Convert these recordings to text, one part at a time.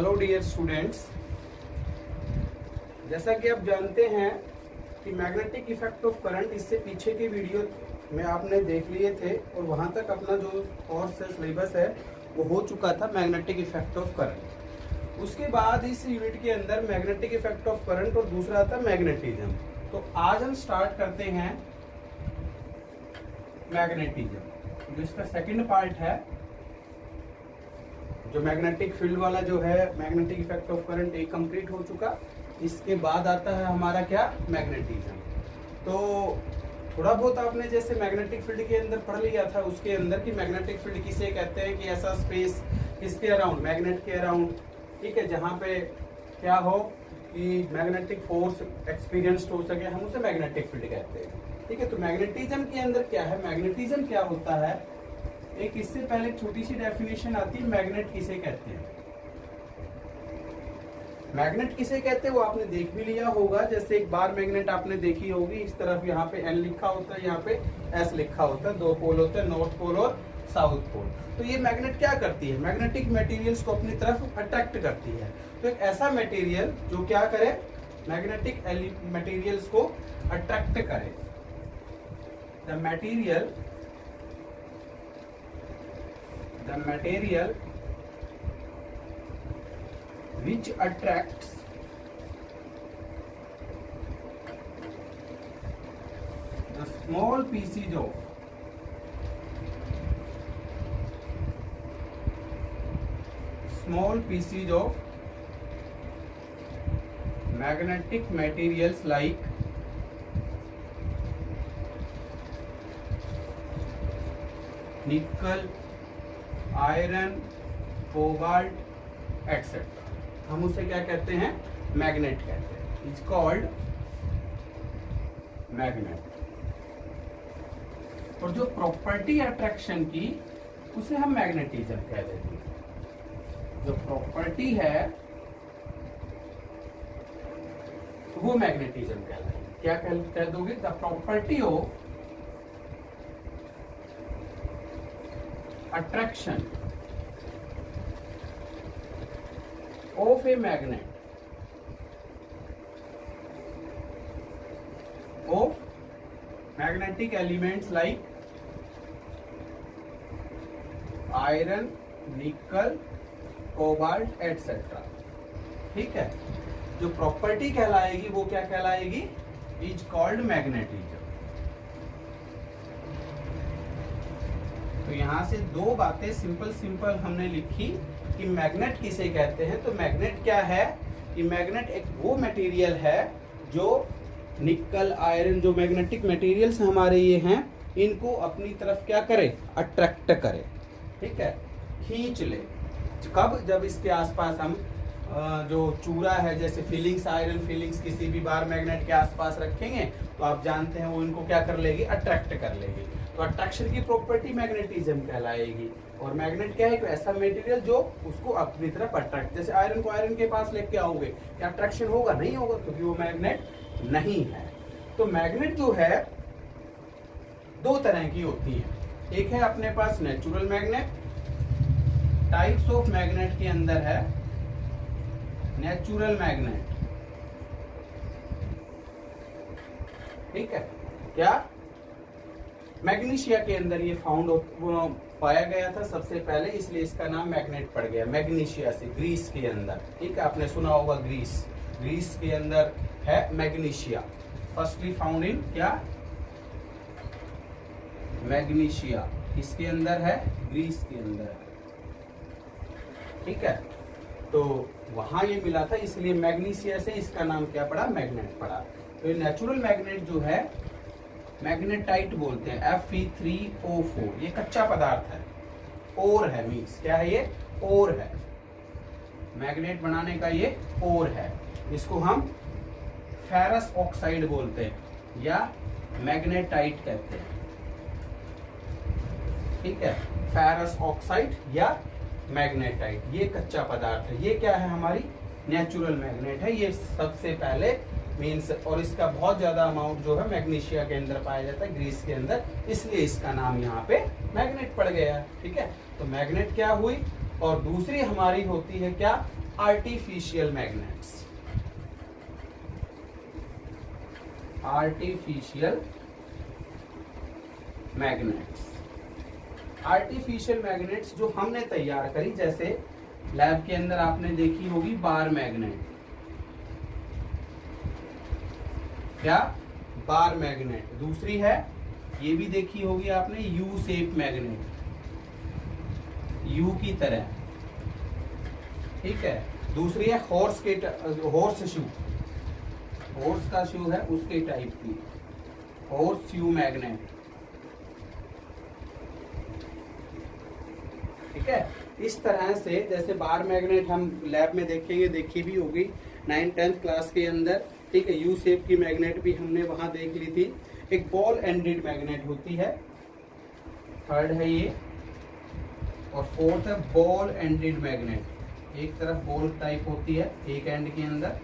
Hello dear students, जैसा कि आप जानते हैं कि मैग्नेटिक इफेक्ट ऑफ करंट इससे पीछे के वीडियो में आपने देख लिए थे और वहाँ तक अपना जो कोर्स है, सिलेबस है, वो हो चुका था मैग्नेटिक इफेक्ट ऑफ करंट। उसके बाद इस यूनिट के अंदर मैग्नेटिक इफेक्ट ऑफ करंट और दूसरा था मैग्नेटिज्म। तो आज हम स्टार्ट करते हैं मैग्नेटिज्म, जो इसका सेकंड पार्ट है। जो मैग्नेटिक फील्ड वाला जो है मैग्नेटिक इफेक्ट ऑफ करंट एक कंप्लीट हो चुका। इसके बाद आता है हमारा क्या, मैग्नेटिज्म। तो थोड़ा बहुत आपने जैसे मैग्नेटिक फील्ड के अंदर पढ़ लिया था, उसके अंदर की मैग्नेटिक फील्ड किसे कहते हैं कि ऐसा स्पेस किसके अराउंड, मैग्नेट के अराउंड, ठीक है, जहाँ पे क्या हो कि मैग्नेटिक फोर्स एक्सपीरियंस्ड हो सके, हम उसे मैग्नेटिक फील्ड कहते हैं। ठीक है, तो मैग्नेटिज्म के अंदर क्या है, मैग्नेटिज्म क्या होता है, एक इससे पहले छोटी सी डेफिनेशन आती है, मैग्नेट किसे कहते हैं। मैग्नेट किसे कहते हैं वो आपने देख भी लिया होगा। जैसे एक बार मैग्नेट आपने देखी होगी, इस तरफ यहाँ पे N लिखा होता है, यहाँ पे S लिखा होता है, दो पोल होते हैं, नॉर्थ पोल और साउथ पोल। तो ये मैग्नेट क्या करती है, मैग्नेटिक मटेरियल्स को अपनी तरफ अट्रैक्ट करती है। तो एक ऐसा मटेरियल जो क्या करे, मैग्नेटिक मटेरियल्स को अट्रैक्ट करे। The material which attracts the small pieces of magnetic materials like nickel, iron, cobalt etcetera, हम उसे क्या कहते हैं, मैग्नेट कहते हैं। It's called magnet. और जो प्रॉपर्टी अट्रैक्शन की, उसे हम मैग्नेटिज्म कह देते हैं। जो प्रॉपर्टी है वो मैग्नेटिज्म कहलाएगी। क्या कह दोगे, the property of attraction of a magnet of magnetic elements like iron, nickel, cobalt etc. ठीक है, जो प्रॉपर्टी कहलाएगी वो क्या कहलाएगी, इज कॉल्ड मैग्नेटिज्म। तो यहाँ से दो बातें सिंपल हमने लिखी कि मैग्नेट किसे कहते हैं। तो मैग्नेट क्या है कि मैग्नेट एक वो मटेरियल है जो निकल, आयरन, जो मैग्नेटिक मटेरियल्स हमारे ये हैं, इनको अपनी तरफ क्या करे, अट्रैक्ट करे। ठीक है, खींच ले। कब, जब इसके आसपास हम जो चूरा है, जैसे फीलिंग्स, आयरन फीलिंग्स किसी भी बार मैग्नेट के आसपास रखेंगे तो आप जानते हैं वो इनको क्या कर लेगी, अट्रैक्ट कर लेगी। तो अट्रैक्शन की प्रॉपर्टी मैग्नेटिज्म कहलाएगी। और मैग्नेट क्या है, एक ऐसा मटेरियल जो उसको अपनी तरफ अट्रैक्ट, जैसे आयरन को आयरन के पास लेके आओगे, क्या अट्रैक्शन होगा, नहीं होगा, क्योंकि वो मैग्नेट नहीं है। तो मैग्नेट जो है दो तरह की होती है। एक है अपने पास natural magnet, types of magnet के अंदर है नेचुरल मैग्नेट। ठीक है, क्या मैग्नीशिया के अंदर ये फाउंड पाया गया था सबसे पहले, इसलिए इसका नाम मैग्नेट पड़ गया, मैग्नीशिया से, ग्रीस के अंदर। ठीक है, आपने सुना होगा ग्रीस के अंदर है मैग्नीशिया, फर्स्टली फाउंड इन क्या, मैग्नीशिया, इसके अंदर है, ग्रीस के अंदर है। ठीक है, तो वहां ये मिला था, इसलिए मैग्नीशिया से इसका नाम क्या पड़ा, मैग्नेट पड़ा। तो ये नेचुरल मैग्नेट जो है मैग्नेटाइट बोलते हैं, Fe3O4, ये कच्चा पदार्थ है, ओर है, मीन्स क्या है, ये ओर है, मैग्नेट बनाने का ये ओर है। इसको हम फेरस ऑक्साइड बोलते हैं या मैग्नेटाइट कहते हैं। ठीक है, फेरस ऑक्साइड या मैग्नेटाइट, ये कच्चा पदार्थ है। ये क्या है, हमारी नेचुरल मैग्नेट है, ये सबसे पहले मीन्स, और इसका बहुत ज्यादा अमाउंट जो है मैग्नीशिया के अंदर पाया जाता है, ग्रीस के अंदर, इसलिए इसका नाम यहाँ पे मैग्नेट पड़ गया। ठीक है, तो मैग्नेट क्या हुई, और दूसरी हमारी होती है क्या, artificial magnets. Artificial magnets, artificial magnets जो हमने तैयार करी, जैसे लैब के अंदर आपने देखी होगी बार मैग्नेट, क्या बार मैग्नेट। दूसरी है, ये भी देखी होगी आपने, यू शेप मैग्नेट, यू की तरह, ठीक है। दूसरी है हॉर्स शू, हॉर्स का शू है उसके टाइप की, हॉर्स शू मैग्नेट, ठीक है। इस तरह से जैसे बार मैग्नेट हम लैब में देखेंगे, देखी भी होगी 9th-10th क्लास के अंदर, ठीक है। यू शेप की मैग्नेट भी हमने वहां देख ली थी। एक बॉल एंडेड मैग्नेट होती है, थर्ड है ये, और फोर्थ है बॉल एंडेड मैग्नेट। एक तरफ बॉल टाइप होती है एक एंड के अंदर,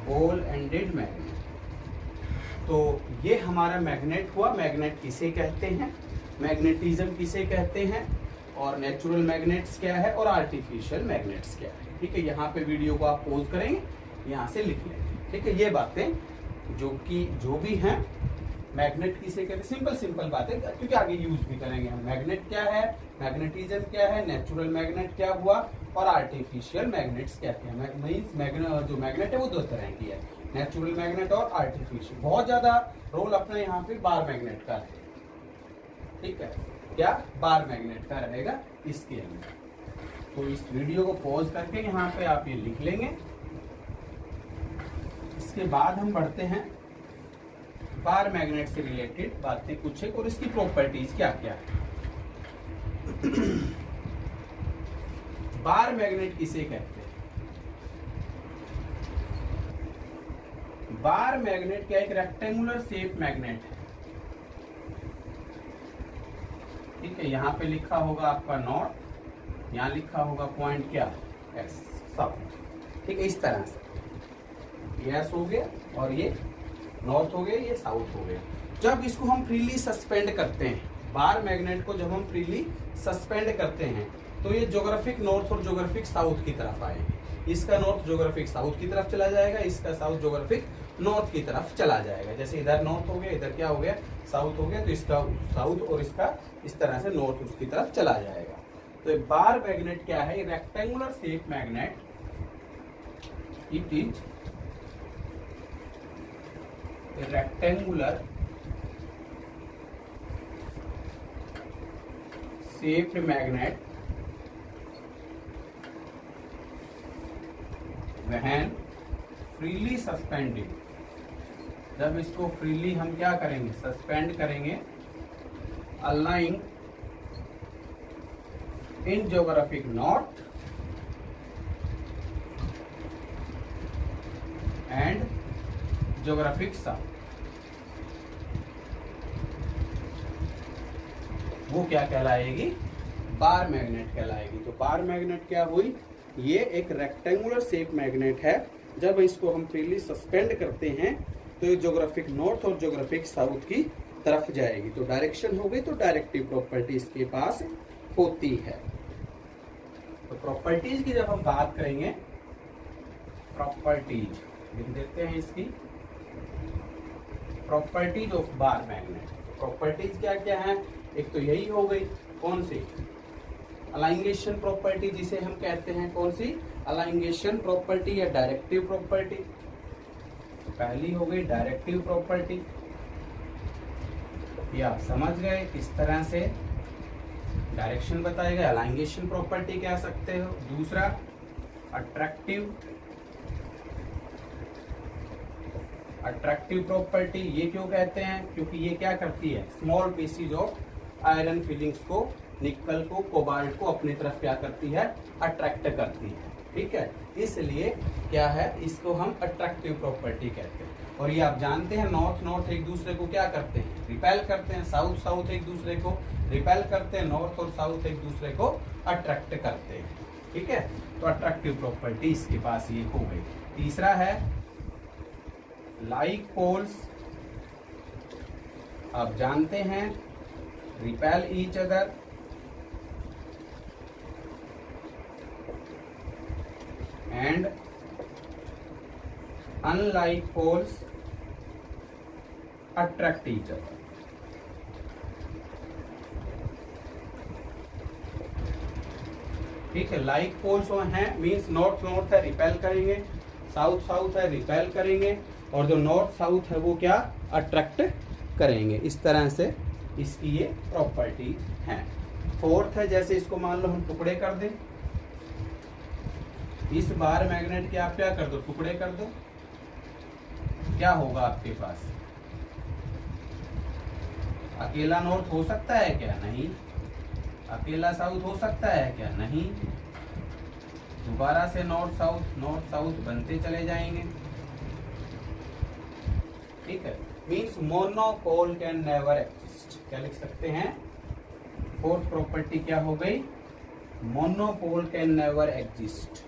बॉल एंडेड मैग्नेट। तो ये हमारा मैग्नेट हुआ। मैग्नेट किसे कहते हैं, मैग्नेटिज्म किसे कहते हैं, और नेचुरल मैग्नेट्स क्या है, और आर्टिफिशियल मैग्नेट्स क्या है, ठीक है। यहाँ पे वीडियो को आप पॉज करेंगे, यहाँ से लिख लेंगे, ठीक है। ये बातें जो भी हैं, मैग्नेट किसे कहते हैं, सिंपल बातें, क्योंकि आगे यूज भी करेंगे हम। मैग्नेट क्या है, मैग्नेटिज्म क्या है, नेचुरल मैग्नेट क्या हुआ, और आर्टिफिशियल मैग्नेट्स क्या क्या है। मीन्स जो मैग्नेट है वो दो तरह की है, नेचुरल मैग्नेट और आर्टिफिशियल। बहुत ज्यादा रोल अपना यहाँ पे बार मैग्नेट का है, ठीक है, क्या बार मैग्नेट का रहेगा इसके अंदर। तो इस वीडियो को पॉज करके यहाँ पे आप ये लिख लेंगे। इसके बाद हम बढ़ते हैं बार मैग्नेट से रिलेटेड बातें कुछ है, और इसकी प्रॉपर्टीज क्या क्या है। बार मैग्नेट किसे कहते हैं, बार मैग्नेट क्या एक रेक्टेंगुलर शेप मैग्नेट है, ठीक है। यहाँ पे लिखा होगा आपका नॉर्थ, यहाँ लिखा होगा पॉइंट क्या एस, साउथ, ठीक है। इस तरह से ये एस हो गया और ये नॉर्थ हो गया, ये साउथ हो गया। जब इसको हम फ्रीली सस्पेंड करते हैं, बार मैग्नेट को जब हम फ्रीली सस्पेंड करते हैं, तो ये ज्योग्राफिक नॉर्थ और ज्योग्राफिक साउथ की तरफ आएंगे। इसका नॉर्थ ज्योग्राफिक साउथ की तरफ चला जाएगा, इसका साउथ ज्योग्राफिक नॉर्थ की तरफ चला जाएगा। जैसे इधर नॉर्थ हो गया, इधर क्या हो गया, साउथ हो गया, तो इसका साउथ और इसका इस तरह से नॉर्थ उसकी तरफ चला जाएगा। तो बार मैग्नेट क्या है, rectangular shape magnet, it is rectangular shaped magnet when freely suspended, जब इसको फ्रीली हम क्या करेंगे, सस्पेंड करेंगे, aligning in geographic north and geographic south, वो क्या कहलाएगी, बार मैग्नेट कहलाएगी। तो बार मैग्नेट क्या हुई, ये एक रेक्टेंगुलर शेप मैग्नेट है। जब इसको हम फ्रीली सस्पेंड करते हैं तो ये ज्योग्राफिक नॉर्थ और ज्योग्राफिक साउथ की तरफ जाएगी। तो डायरेक्शन हो गई, तो डायरेक्टिव प्रॉपर्टी इसके पास होती है। तो प्रॉपर्टीज की जब हम बात करेंगे, प्रॉपर्टीज लिख देते हैं इसकी, properties of bar magnet. Properties क्या क्या है, एक तो यही हो गई, कौन सी, अलाइंगेशन प्रॉपर्टी जिसे हम कहते हैं, कौन सी, अलाइंगेशन प्रॉपर्टी या डायरेक्टिव प्रॉपर्टी। पहली हो गई डायरेक्टिव प्रॉपर्टी, या समझ गए किस तरह से डायरेक्शन बताएगा, अलाइंगेशन प्रॉपर्टी कह सकते हो। दूसरा अट्रैक्टिव, अट्रैक्टिव प्रॉपर्टी ये क्यों कहते हैं, क्योंकि ये क्या करती है, small PCs of iron filings को, निकल को, कोबाल्ट को अपनी तरफ क्या करती है, अट्रैक्ट करती है, ठीक है। इसलिए क्या है, इसको हम अट्रैक्टिव प्रॉपर्टी कहते हैं। और ये आप जानते हैं, नॉर्थ नॉर्थ एक दूसरे को क्या करते हैं, रिपेल करते हैं, साउथ साउथ एक दूसरे को रिपेल करते हैं, नॉर्थ और साउथ एक दूसरे को अट्रैक्ट करते हैं, ठीक है। तो अट्रैक्टिव प्रॉपर्टी इसके पास ये हो गई। तीसरा है लाइक पोल्स, आप जानते हैं, repel each other, and unlike poles attract each other. ठीक है, लाइक पोल्स हैं मीन्स नॉर्थ नॉर्थ है रिपेल करेंगे, साउथ साउथ है रिपेल करेंगे, और जो नॉर्थ साउथ है वो क्या अट्रैक्ट करेंगे। इस तरह से इसकी ये प्रॉपर्टी है। फोर्थ है, जैसे इसको मान लो हम टुकड़े कर दें, इस बार मैग्नेट के आप क्या कर दो, टुकड़े कर दो, क्या होगा आपके पास? अकेला नॉर्थ हो सकता है क्या? नहीं। अकेला साउथ हो सकता है क्या? नहीं। दोबारा से नॉर्थ साउथ बनते चले जाएंगे। ठीक है, means monopole can never exist. क्या लिख सकते हैं? फोर्थ प्रॉपर्टी क्या हो गई? Monopole can never exist.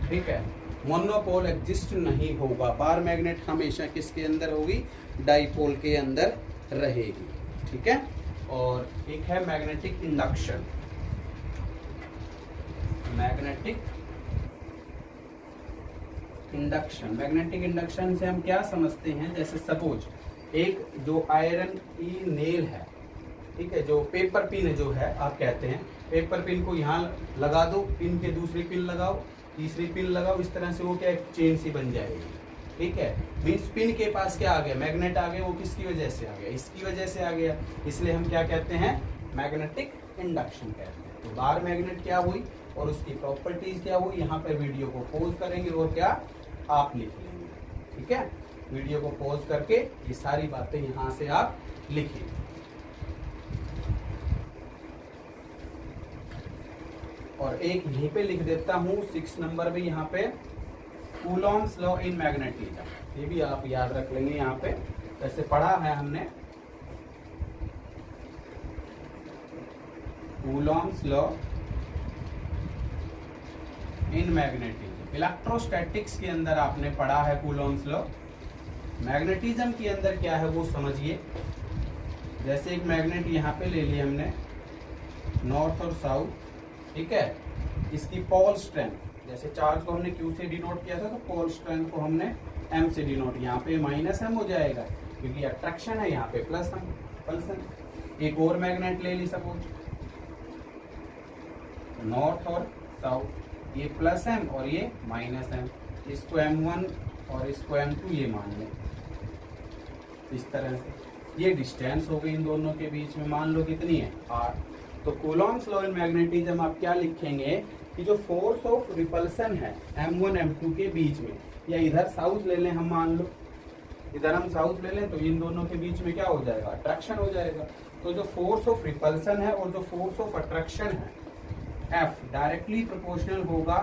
ठीक है, मोनोपोल एग्जिस्ट नहीं होगा। बार मैग्नेट हमेशा किसके अंदर होगी? डाइपोल के अंदर रहेगी। ठीक है, और एक है मैग्नेटिक इंडक्शन। मैग्नेटिक इंडक्शन से हम क्या समझते हैं? जैसे सपोज एक जो आयरन की नेल है, ठीक है, जो पेपर पिन जो है आप कहते हैं, पेपर पिन को यहाँ लगा दो, पिन के दूसरी पिन लगाओ, तीसरी पिन लगाओ, इस तरह से वो क्या एक चेन सी बन जाएगी। ठीक है, मीन्स पिन के पास क्या आ गया? मैग्नेट आ गया। वो किसकी वजह से आ गया? इसकी वजह से आ गया। इसलिए हम क्या कहते हैं? मैग्नेटिक इंडक्शन कहते हैं। तो बार मैग्नेट क्या हुई और उसकी प्रॉपर्टीज क्या हुई, यहाँ पे वीडियो को पॉज करेंगे और क्या आप लिख लेंगे। ठीक है, वीडियो को पॉज करके ये सारी बातें यहाँ से आप लिखिए। और एक यहीं पे लिख देता हूँ 6 नंबर भी, यहाँ पे कूलॉम्स लॉ इन मैग्नेटिज्म, ये भी आप याद रख लेंगे। यहाँ पे जैसे पढ़ा है हमने, Coulomb's law in magnetism. Electrostatics के अंदर आपने पढ़ा है कूलॉम्स लॉ। मैग्नेटिज्म के अंदर क्या है वो समझिए। जैसे एक मैग्नेट यहाँ पे ले लिया हमने, नॉर्थ और साउथ। ठीक है, इसकी पोल स्ट्रेंथ, जैसे चार्ज को हमने Q से डिनोट किया था, तो पोल स्ट्रेंथ को हमने M से डिनोट, यहाँ पे -M हो जाएगा क्योंकि अट्रैक्शन है, यहाँ पे +M। एक और मैग्नेट ले ली सपोज, नॉर्थ और साउथ, ये +M और ये -M, इसको M1 और इसको M2 ये मान लें। इस तरह से ये डिस्टेंस हो गई इन दोनों के बीच में, मान लो कितनी है? R। तो कूलॉम्स लॉ इन मैग्नेटिज्म आप क्या लिखेंगे कि जो फोर्स ऑफ रिपल्सन है M1 M2 के बीच में, या इधर साउथ ले लें हम, मान लो इधर हम साउथ ले लें, तो इन दोनों के बीच में क्या हो जाएगा? अट्रैक्शन हो जाएगा। तो जो फोर्स ऑफ रिपल्सन है और जो फोर्स ऑफ अट्रैक्शन है F डायरेक्टली प्रोपोर्शनल होगा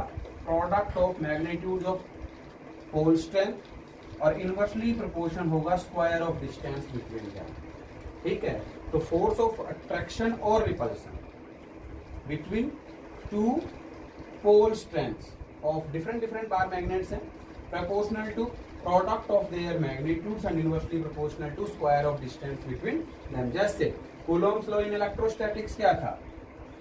product of magnitude of pole strength, और इनवर्सली प्रोपोर्शनल होगा square of distance between them. ठीक है, तो फोर्स ऑफ अट्रैक्शन और repulsion between two pole strengths of different bar magnets हैं, proportional to product of their magnitudes and inversely proportional to square of distance between them. जैसे Coulomb's law in electrostatics क्या था?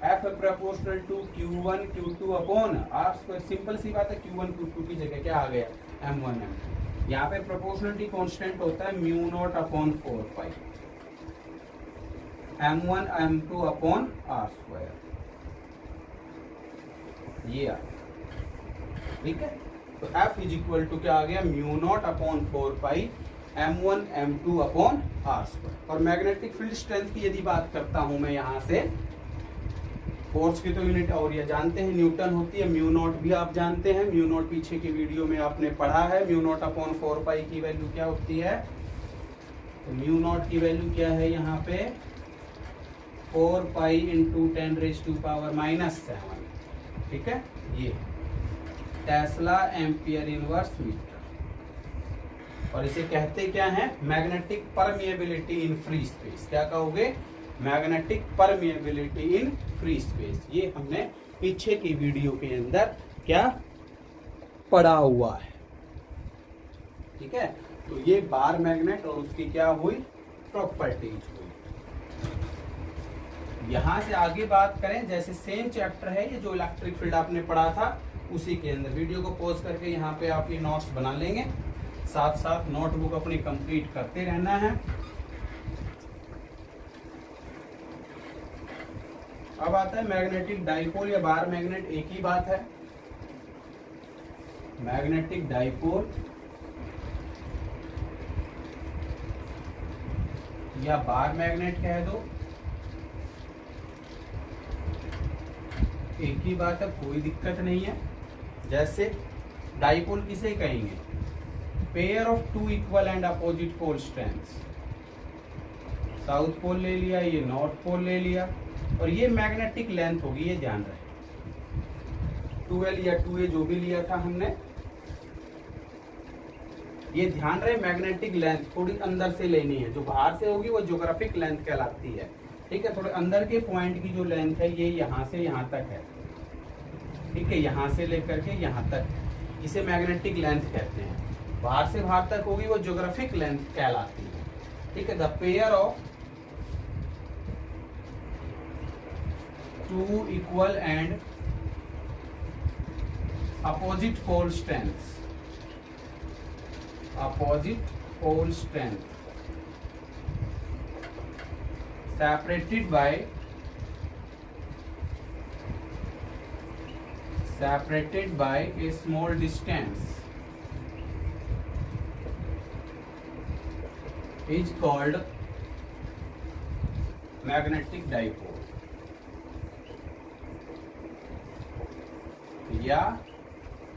F proportional to Q1 Q2 upon R square। Simple सी बात है, Q1 Q2 की जगह क्या आ गया? M1 M2। यहाँ पे प्रोपोर्शनलिटी कांस्टेंट होता है μ0 अपॉन 4 पाई, M1 M2 upon R square, ये आ। ठीक है, तो F इज इक्वल टू क्या आ गया? μ0 अपॉन 4 पाई M1 M2 upon R square. और मैग्नेटिक फील्ड स्ट्रेंथ की यदि बात करता हूं मैं यहाँ से, फोर्स की तो यूनिट और ये जानते हैं न्यूटन होती है, μ0 भी आप जानते हैं, μ0 पीछे की वीडियो में आपने पढ़ा है। μ0 अपॉन 4 पाई की वैल्यू क्या होती है? तो μ0 की वैल्यू क्या है यहाँ पे? 4 पाई इंटू 10⁻⁻⁷। ठीक है, ये टेस्ला एम्पियर इनवर्स मीटर। और इसे कहते क्या है? Magnetic permeability in free space. क्या कहोगे? Magnetic permeability in free space. ये हमने पीछे की वीडियो के अंदर क्या पढ़ा हुआ है। ठीक है, तो ये बार मैग्नेट और उसकी क्या हुई? प्रॉपर्टीज हुई। यहाँ से आगे बात करें, जैसे सेम चैप्टर है ये जो इलेक्ट्रिक फील्ड आपने पढ़ा था उसी के अंदर, वीडियो को पॉज करके यहाँ पे आप ये नोट्स बना लेंगे, साथ साथ नोटबुक अपनी कंप्लीट करते रहना है। अब आता है मैग्नेटिक डाइपोल या बार मैग्नेट, एक ही बात है। मैग्नेटिक डाइपोल या बार मैग्नेट कह दो, एक ही बात है, कोई दिक्कत नहीं है। जैसे डाइपोल किसे कहेंगे? Pair of two equal and opposite pole strengths. South pole ले लिया, ये नॉर्थ पोल ले लिया, और ये मैग्नेटिक लेंथ होगी, ये ध्यान रहे। 2L या 2A जो भी लिया था हमने, ये ध्यान रहे मैग्नेटिक लेंथ थोड़ी अंदर से लेनी है, जो बाहर से होगी वो ज्योग्राफिक लेंथ कहलाती है। ठीक है, थोड़े अंदर के पॉइंट की जो लेंथ है ये यहाँ से यहाँ तक है। ठीक है, यहाँ से लेकर के यहाँ तक है, इसे मैग्नेटिक लेंथ कहते हैं। बाहर से बाहर तक होगी वो ज्योग्राफिक लेंथ कहलाती है। ठीक है, the pair of two equal and opposite pole strengths, opposite pole strength separated by a small distance is called magnetic dipole, या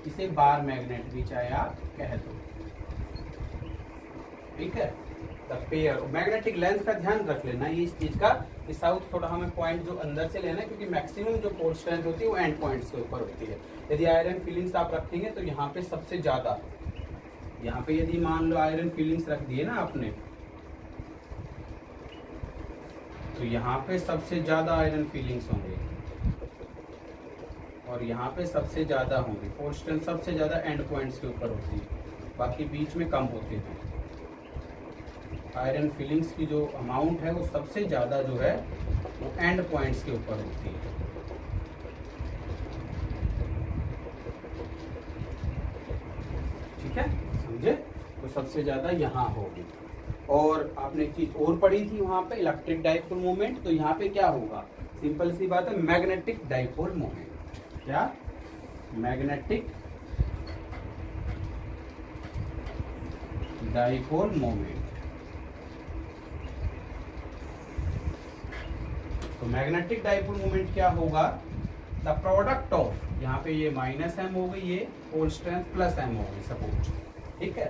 इसे बार मैग्नेट भी चाहे आप कह दो। ठीक है, द पेयर मैग्नेटिक लेंथ का ध्यान रख लेना ये इस चीज का, कि साउथ थोड़ा हमें पॉइंट जो अंदर से लेना है, क्योंकि मैक्सिमम जो पोल स्ट्रेंथ होती है वो एंड पॉइंट्स के ऊपर होती है। यदि आयरन फीलिंग्स आप रखेंगे तो यहाँ पे सबसे ज्यादा, यहाँ पे यदि मान लो आयरन फीलिंग्स रख दिए ना आपने, तो यहाँ पे सबसे ज्यादा आयरन फीलिंग्स होंगे और यहाँ पे सबसे ज्यादा होंगे। पोल स्ट्रेंथ सबसे ज्यादा एंड पॉइंट्स के ऊपर होती है, बाकी बीच में कम होते हैं। आयरन फीलिंग्स की जो अमाउंट है वो सबसे ज़्यादा जो है वो एंड पॉइंट्स के ऊपर होती है। ठीक है, समझे? तो सबसे ज़्यादा यहाँ होगी। और आपने एक चीज़ और पढ़ी थी वहाँ पे, इलेक्ट्रिक डाइपोल मोमेंट, तो यहाँ पे क्या होगा? सिंपल सी बात है, मैग्नेटिक डाइपोल मोमेंट। क्या? Magnetic dipole moment. तो मैग्नेटिक डाइपोल मोमेंट क्या होगा? द प्रोडक्ट ऑफ, यहाँ पे ये माइनस एम हो गई, ये पोल स्ट्रेंथ प्लस एम हो गई सपोज। ठीक है,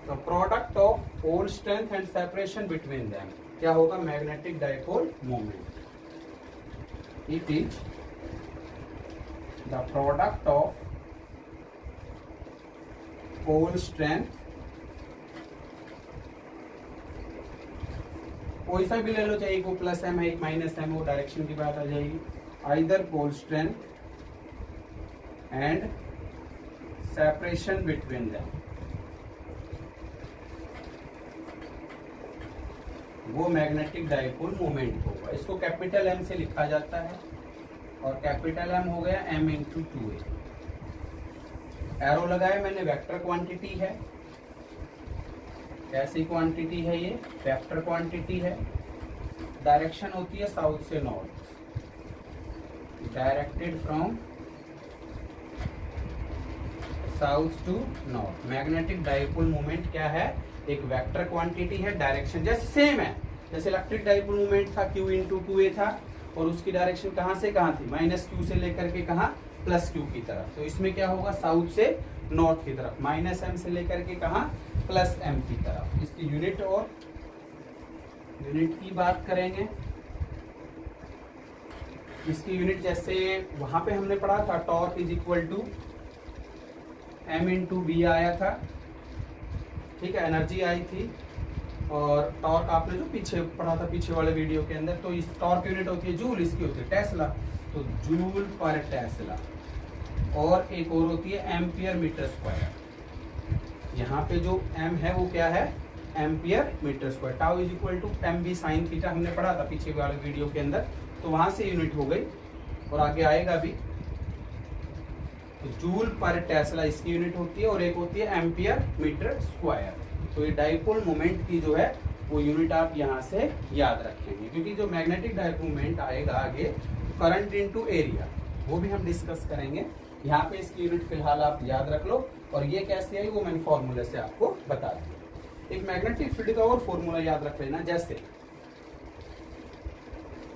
तो product of pole strength and separation between them क्या होगा? Magnetic dipole moment. It is the product of pole strength, कोई सा भी ले लो, चाहे एक वो प्लस एम है एक माइनस एम, वो डायरेक्शन की बात आ जाएगी। Either pole strength and separation between them, वो मैग्नेटिक डाइपोल मोमेंट होगा। इसको कैपिटल एम से लिखा जाता है, और कैपिटल एम हो गया m इंटू 2a। एरो लगाया मैंने, वेक्टर क्वांटिटी है। कैसी क्वांटिटी है ये? वेक्टर क्वांटिटी है। डायरेक्शन होती है साउथ से north, directed from south to north. Magnetic dipole moment क्या है? एक वेक्टर क्वांटिटी है, डायरेक्शन जैसे सेम है, जैसे इलेक्ट्रिक डाइपोल मोमेंट था q इंटू 2a था, और उसकी डायरेक्शन कहाँ से कहाँ थी? माइनस q से लेकर के कहाँ? प्लस q की तरफ। तो इसमें क्या होगा? साउथ से नॉर्थ की तरफ, माइनस m से लेकर के कहाँ? प्लस m की तरफ। इसकी यूनिट और यूनिट की बात करेंगे। इसकी यूनिट जैसे वहां पे हमने पढ़ा था, torque is equal to m into B आया था। ठीक है, एनर्जी आई थी, और टॉर्क आपने जो पीछे पढ़ा था पीछे वाले वीडियो के अंदर, तो इस टॉर्क यूनिट होती है जूल, इसकी होती है टेस्ला, तो जूल पर टेस्ला। और एक और होती है एम्पियर मीटर स्क्वायर। यहाँ पे जो m है वो क्या है? Ampere metre square. Tau is equal to M B sine theta, हमने पढ़ा था पीछे वाले वीडियो के अंदर, तो वहां से यूनिट हो गई और आगे आएगा भी। तो जूल पर टेस्ला इसकी यूनिट होती है और एक होती है एम्पियर मीटर स्क्वायर। तो ये डाइपोल मोमेंट की जो है वो यूनिट आप यहाँ से याद रखेंगे, क्योंकि जो मैग्नेटिक डाइपोल मोमेंट आएगा आगे करंट इनटू एरिया वो भी हम डिस्कस करेंगे। यहाँ पे इसकी यूनिट फिलहाल आप याद रख लो, और ये कैसे आई वो मैंने फॉर्मूले से आपको बता दिया। एक मैग्नेटिक फील्ड का और फॉर्मूला याद रख लेना, जैसे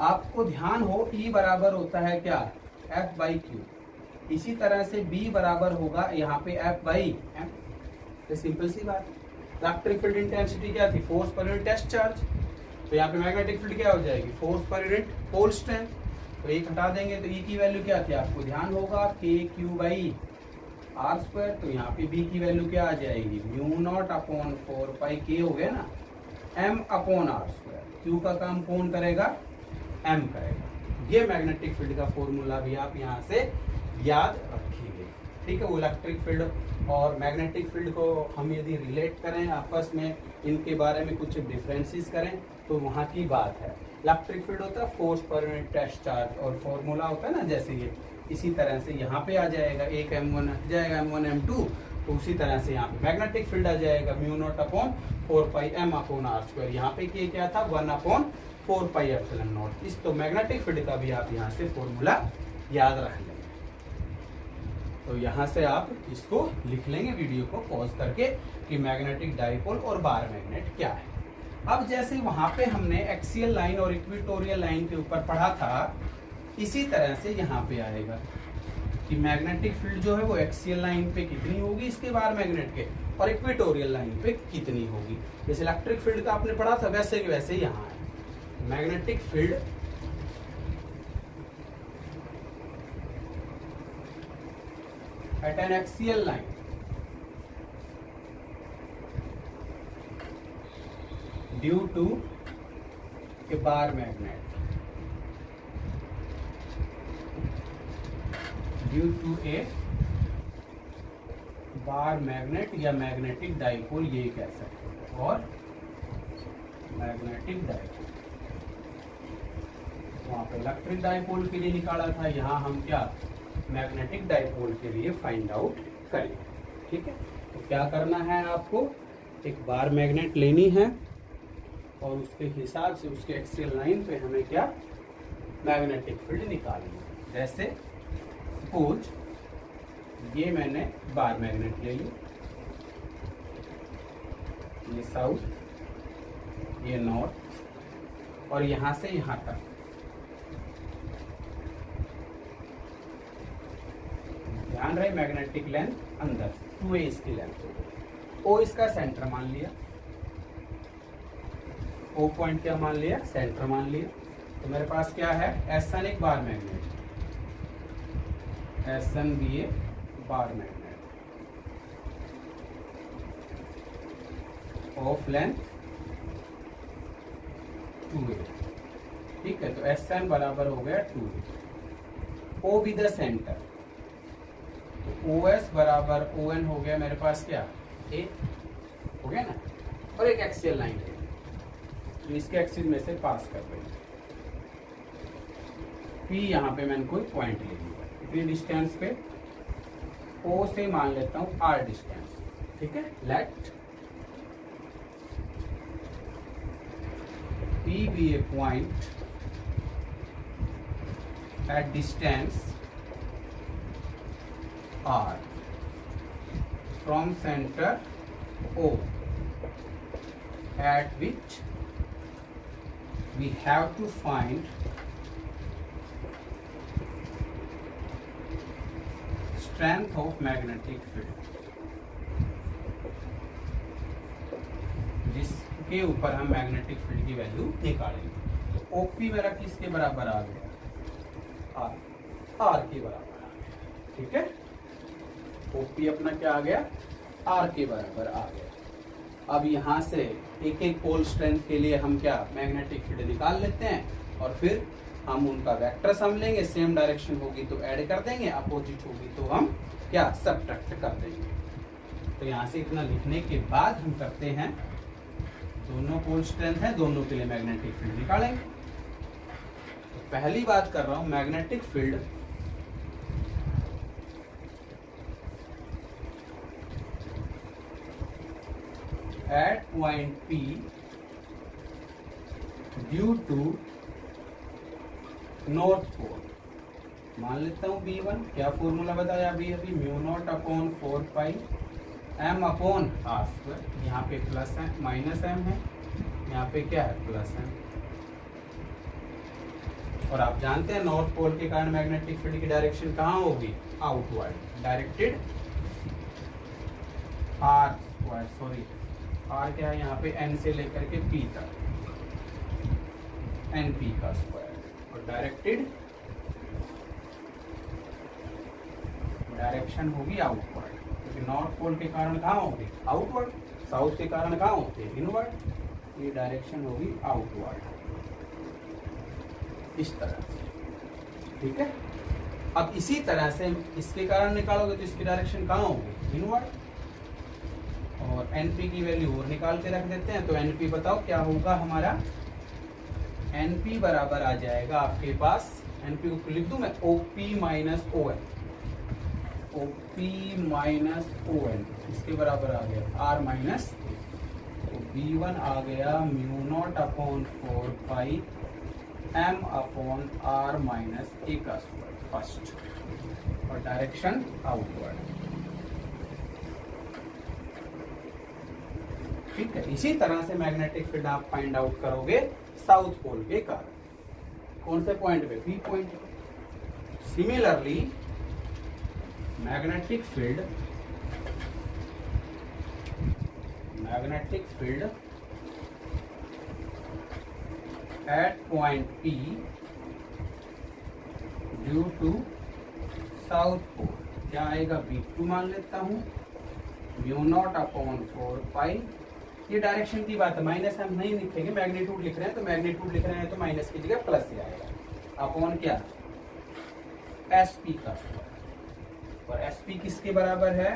आपको ध्यान हो E बराबर होता है क्या, F बाई क्यू, इसी तरह से B बराबर होगा यहाँ पे F बाई एम। तो सिंपल सी बात। इलेक्ट्रिक फील्ड इंटेंसिटी क्या थी, फोर्स पर यूनिट टेस्ट चार्ज, तो यहाँ पे मैग्नेटिक फील्ड क्या हो जाएगी, फोर्स पर यूनिट पोल स्ट्रेंथ। तो एक हटा देंगे तो E की वैल्यू क्या थी, आपको ध्यान होगा के क्यू बाई आर स्क्वायर। तो यहाँ पे B की वैल्यू क्या आ जाएगी, म्यू नॉट अपॉन 4 पाई के हो गया ना, M upon R square. Q का काम कौन करेगा, M करेगा। ये मैग्नेटिक फील्ड का फॉर्मूला भी आप यहाँ से याद रखिए, ठीक है। वो इलेक्ट्रिक फील्ड और मैग्नेटिक फील्ड को हम यदि रिलेट करें आपस में, इनके बारे में कुछ डिफरेंसेस करें तो वहाँ की बात है। इलेक्ट्रिक फील्ड होता है फोर्स पर यूनिट टेस्ट चार्ज, और फॉर्मूला होता है ना जैसे ये, इसी तरह से यहाँ पे आ जाएगा एक M1 आ जाएगा M1 M2, तो उसी तरह से यहाँ पे मैग्नेटिक फील्ड आ जाएगा mu naught upon 4 pi M upon R square. यहाँ पे क्या था, 1 अपॉन 4 पाई एप्सिलॉन नॉट। इस तो मैग्नेटिक फील्ड का भी आप यहाँ से फॉर्मूला याद रख लेंगे। तो यहाँ से आप इसको लिख लेंगे वीडियो को पॉज करके कि मैग्नेटिक डाइपोल और बार मैग्नेट क्या है। अब जैसे वहां पे हमने एक्सियल लाइन और इक्वेटोरियल लाइन के ऊपर पढ़ा था, इसी तरह से यहाँ पे आएगा कि मैग्नेटिक फील्ड जो है वो एक्सियल लाइन पे कितनी होगी इसके बार मैग्नेट के, और इक्वेटोरियल लाइन पे कितनी होगी। जैसे इलेक्ट्रिक फील्ड का आपने पढ़ा था वैसे के वैसे यहाँ है। Magnetic field at an axial line due to a bar magnet, due to a bar magnet या मैग्नेटिक डाइपोल ये कह सकते हैं, और मैग्नेटिक डाइपोल वहां पे इलेक्ट्रिक डाइपोल के लिए निकाला था, यहाँ हम क्या मैग्नेटिक डाइपोल के लिए फाइंड आउट करेंगे, ठीक है। तो क्या करना है आपको, एक बार मैग्नेट लेनी है और उसके हिसाब से उसके एक्सियल लाइन पे हमें क्या मैग्नेटिक फील्ड निकालनी है। जैसे सपोज ये मैंने बार मैग्नेट ले ली, ये साउथ, ये नॉर्थ, और यहाँ से यहाँ तक ध्यान रहे मैग्नेटिक लेंथ अंदर 2a इसकी लेंथ हो गई। O इसका सेंटर मान लिया, O पॉइंट क्या मान लिया, सेंटर मान लिया। तो मेरे पास क्या है, S1 एक बार मैग्नेट, S1 भी एक bar magnet of length 2a, ठीक है। तो S1 बराबर हो गया 2a। O भी द सेंटर, OS बराबर ON हो गया मेरे पास क्या, A हो गया ना, और एक एक्सियल लाइन है तो इसके एक्सिस में से पास कर रही है। P यहाँ पे मैंने कोई पॉइंट ले लिया, इतनी डिस्टेंस पे O से मान लेता हूँ R डिस्टेंस, ठीक है। Let P be a point at distance R from center O, at which we have to find strength of magnetic field, जिसके ऊपर हम मैग्नेटिक फील्ड की वैल्यू निकालेंगे। तो OP मेरा किसके बराबर आ गया, R के बराबर आ गया, ठीक है। OP अपना क्या आ गया, R के बराबर आ गया। अब यहाँ से एक एक पोल स्ट्रेंथ के लिए हम क्या मैग्नेटिक फील्ड निकाल लेते हैं, और फिर हम उनका वेक्टर सम लेंगे। सेम डायरेक्शन होगी तो ऐड कर देंगे, अपोजिट होगी तो हम क्या सब्ट्रैक्ट कर देंगे। तो यहाँ से इतना लिखने के बाद हम करते हैं, दोनों पोल स्ट्रेंथ है, दोनों के लिए मैग्नेटिक फील्ड निकालेंगे। तो पहली बात कर रहा हूं magnetic field at point P due to north pole. मान लेता हूं B1, क्या फॉर्मूला बताया अभी mu naught upon 4 pi m upon r square. यहाँ पे प्लस है माइनस m है, यहाँ पे क्या है प्लस m। और आप जानते हैं नॉर्थ पोल के कारण मैग्नेटिक फील्ड की डायरेक्शन कहाँ होगी, outward directed r square, sorry r क्या है यहाँ पे n से लेकर के p तक, np का स्क्वायर, और डायरेक्टेड डायरेक्शन होगी आउटवर्ड, क्योंकि नॉर्थ पोल के कारण कहाँ होगी आउटवर्ड, साउथ के कारण कहाँ होते हैं इनवर्ड, ये डायरेक्शन होगी आउटवर्ड इस तरह से, ठीक है। अब इसी तरह से इसके कारण निकालोगे तो इसकी डायरेक्शन कहाँ होगी इनवर्ड, और एनपी की वैल्यू और निकाल के रख देते हैं। तो एनपी बताओ क्या होगा हमारा, एनपी बराबर आ जाएगा आपके पास, एनपी को लिख दूं मैं OP minus O N, OP minus O N इसके बराबर आ गया आर माइनस, तो B1 आ गया mu naught upon 4 pi m upon r minus ए का स्क्वायर फर्स्ट, और डायरेक्शन आउटवर्ड, ठीक है। इसी तरह से मैग्नेटिक फील्ड आप फाइंड आउट करोगे साउथ पोल के कारण, कौन से पॉइंट पे, B point. Similarly magnetic field at point P due to south pole क्या आएगा, B2 मान लेता हूं म्यू नॉट अपॉन 4 पाई, ये डायरेक्शन की बात है, माइनस हम नहीं लिखेंगे, मैग्नीट्यूड लिख रहे हैं तो मैग्नीट्यूड लिख रहे हैं तो माइनस की जगह प्लस से आएगा, अपॉन क्या SP का स्क्वायर, और SP किसके बराबर है,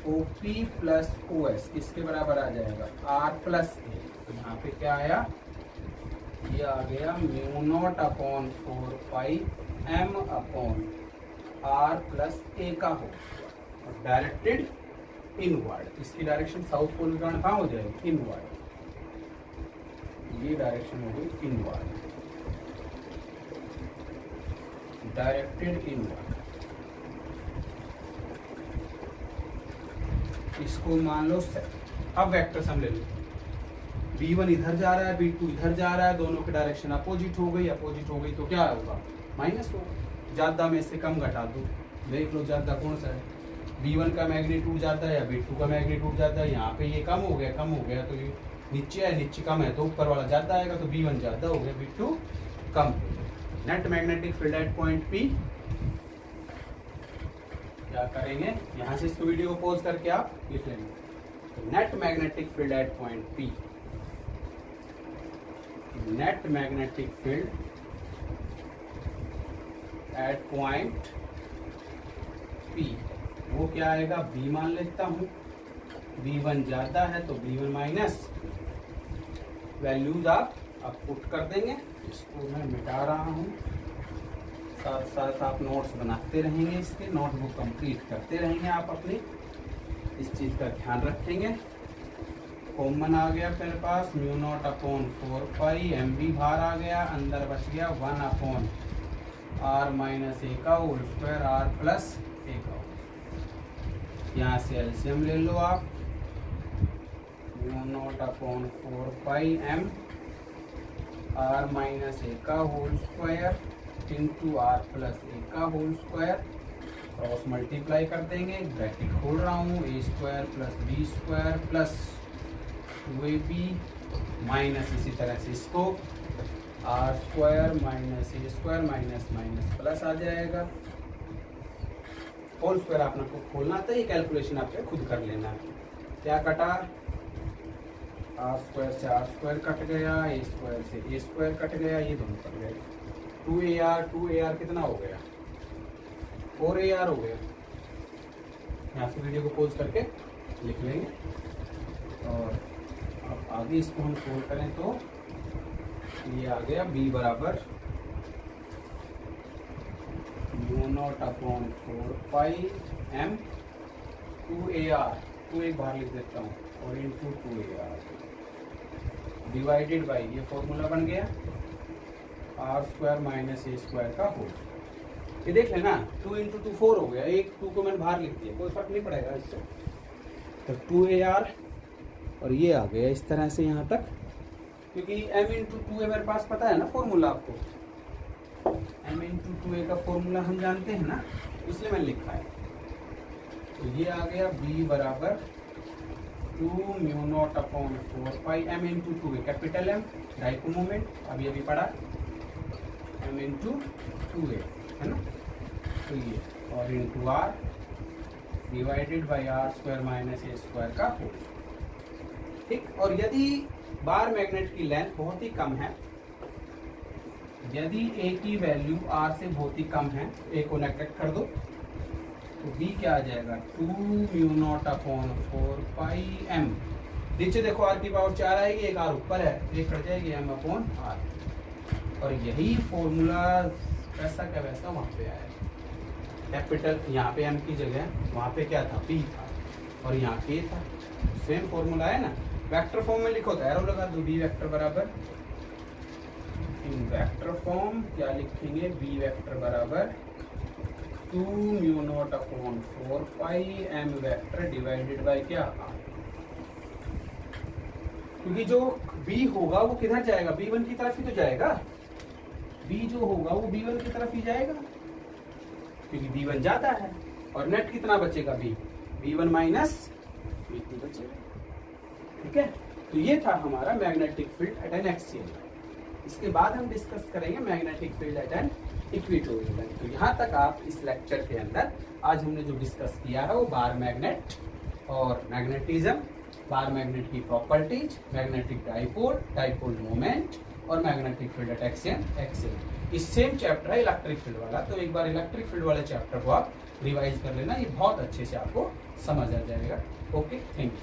OP प्लस OS किसके बराबर आ जाएगा R प्लस ए, तो यहाँ पे क्या आया, ये आ गया mu naught upon 4 pi m upon R plus a का हो, और डायरेक्टेड इनवर्ड, इसकी डायरेक्शन साउथ पोल के कारण कहाँ हो जाएगी इनवर्ड, ये डायरेक्शन हो गई इनवर्ड, डायरेक्टेड इनवर्ड। इसको मान लो अब वेक्टर्स हम ले लो, B1 इधर जा रहा है B2 इधर जा रहा है, दोनों की डायरेक्शन अपोजिट हो गई तो क्या होगा माइनस होगा, ज्यादा में से कम घटा दो, देख लो ज्यादा कौन सा है, B1 का मैग्नीट्यूड ज्यादा है या B2 का मैग्नीट्यूड ज्यादा है, यहाँ पे ये कम हो गया तो ये नीचे है, नीचे कम है तो ऊपर वाला ज्यादा आएगा, तो B1 ज्यादा हो गया B2 कम हो गया। Net magnetic field at point P क्या करेंगे, यहाँ से इस वीडियो को पॉज करके आप लिख लेंगे, net magnetic field at point P, net magnetic field at point P वो क्या आएगा, B मान लेता हूं, B1 ज्यादा है तो B1 माइनस, वैल्यूज आप अब पुट कर देंगे, इसको मैं मिटा रहा हूं, साथ साथ आप नोट्स बनाते रहेंगे, इसके नोटबुक कंप्लीट करते रहेंगे आप अपनी, इस चीज़ का ध्यान रखेंगे। कॉमन आ गया मेरे पास म्यू नॉट अपॉन 4 पाई, एम भी बाहर आ गया, अंदर बच गया 1 अपॉन r माइनस ए का whole square r plus a का, यहाँ से एलसीएम ले लो आप, mu naught upon 4 pi m r minus ए का whole square into r plus a का होल स्क्वायर, क्रॉस मल्टीप्लाई कर देंगे, ब्रैकेट खोल रहा हूँ, a square plus b square plus 2ab minus, इसी तरह से इसको r square minus a square minus minus plus आ जाएगा, होल स्क्वायर आपने को खोलना था, ये कैलकुलेशन आपके खुद कर लेना है। क्या कटा, आर स्क्वायर से आर स्क्वायर कट गया, ए स्क्वायर से ए स्क्वायर कट गया, ये दोनों कट गए, 2ar कितना हो गया 4ar हो गया। यहाँ से वीडियो को पॉज करके लिख लेंगे और अब आगे इसको हम सोल्व करें तो ये आ गया B बराबर μ0/4πm 2AR, 2 एक बार लिख देता हूँ, और इंटू 2AR डिवाइडेड बाई, ये फॉर्मूला बन गया r² माइनस a² का होल। ये देख लेना 2 इंटू 2 4 हो गया, एक 2 को मैंने बाहर लिख दिया, कोई फर्क नहीं पड़ेगा इससे। तो 2AR और ये आ गया इस तरह से यहाँ तक, क्योंकि m इंटू 2 मेरे पास पता है ना फॉर्मूला आपको, m इंटू 2a का फॉर्मूला हम जानते हैं ना, इसलिए मैंने लिखा है। तो ये आ गया b बराबर 2 μ0/4πm into 2a, capital M dipole moment अभी अभी पढ़ा, m इंटू 2a है ना, तो ये और into r divided by r² minus a² का होल। ठीक, और यदि बार मैग्नेट की लेंथ बहुत ही कम है, यदि a की वैल्यू r से बहुत ही कम है, a को नेगलेक्ट कर दो, तो b क्या आ जाएगा 2 μ0/4πm, नीचे देखो r की पावर 4 आएगी, एक r ऊपर है, एक कट जाएगी m/r, और यही फॉर्मूला वैसा का वैसा वहाँ पे आया, कैपिटल यहाँ पे m की जगह वहाँ पे क्या था b था, और यहाँ k था, सेम फॉर्मूला है ना। वेक्टर फॉर्म में लिखो तो एरो लगा दो, b वेक्टर बराबर, इन वेक्टर फॉर्म क्या लिखेंगे, b वेक्टर बराबर 2 μ0/4πm वेक्टर डिवाइडेड बाय क्या r, क्योंकि जो b होगा वो किधर जाएगा, b1 की तरफ ही तो जाएगा, b जो होगा वो b1 की तरफ ही जाएगा, क्योंकि b1 जाता है, और नेट कितना बचेगा b1 माइनस b2 बचेगा। ठीक है, तो ये था हमारा magnetic field at an axial. इसके बाद हम डिस्कस करेंगे magnetic field at an equatorial line. तो यहाँ तक आप इस लेक्चर के अंदर आज हमने जो डिस्कस किया है वो बार मैग्नेट और मैग्नेटिज्म, बार मैग्नेट की properties, magnetic dipole, dipole moment और मैग्नेटिक फील्ड एट एक्सियल। इस सेम चैप्टर है इलेक्ट्रिक फील्ड वाला, तो एक बार इलेक्ट्रिक फील्ड वाले चैप्टर को आप रिवाइज कर लेना, ये बहुत अच्छे से आपको समझ आ जाएगा। Okay, thank you.